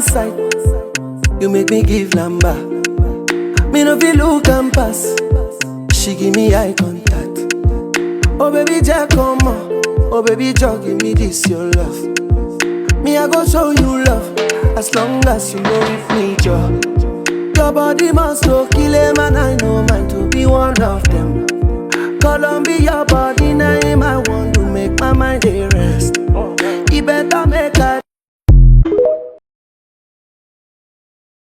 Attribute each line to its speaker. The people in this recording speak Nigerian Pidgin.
Speaker 1: side. You make me give number. Me no feel look and pass. She give me eye contact. Oh baby, Jack, come on. Oh baby, Jack, give me this your love. Me I go show you love as long as you know with me, Joe. Your body must go kill him, and I know mine to be one of them. Columbia body name, I want to make my mind a rest. You better make a